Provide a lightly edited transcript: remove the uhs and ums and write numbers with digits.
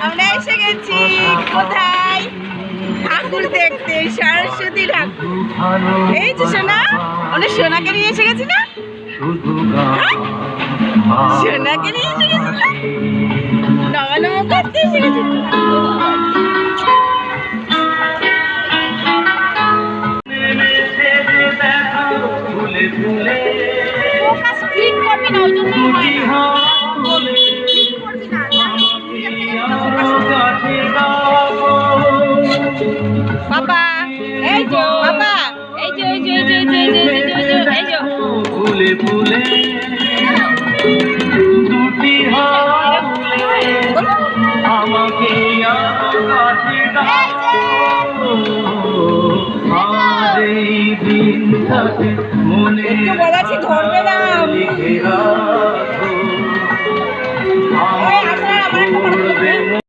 আমরা এসে গেছি কোথায়? ঠাকুর দেখতে, সরস্বতী ঠাকুর। এই যে সোনা, আমরা সোনাকে নিয়ে এসে গেছি না? সোনাকে নিয়ে এসে গেছি না? নমা নমা করতে এসে গেছি। ফোকাস ক্লিক করবি না, ওই জন্যই হয় না। পাপা এই যে পাপা এই যে এই যে এই যে এই যে ফুলে ফুলে দুটি হাতে আমাকে কাছে আজ এই দিনটাকে মনে বলাছি ধরবে না।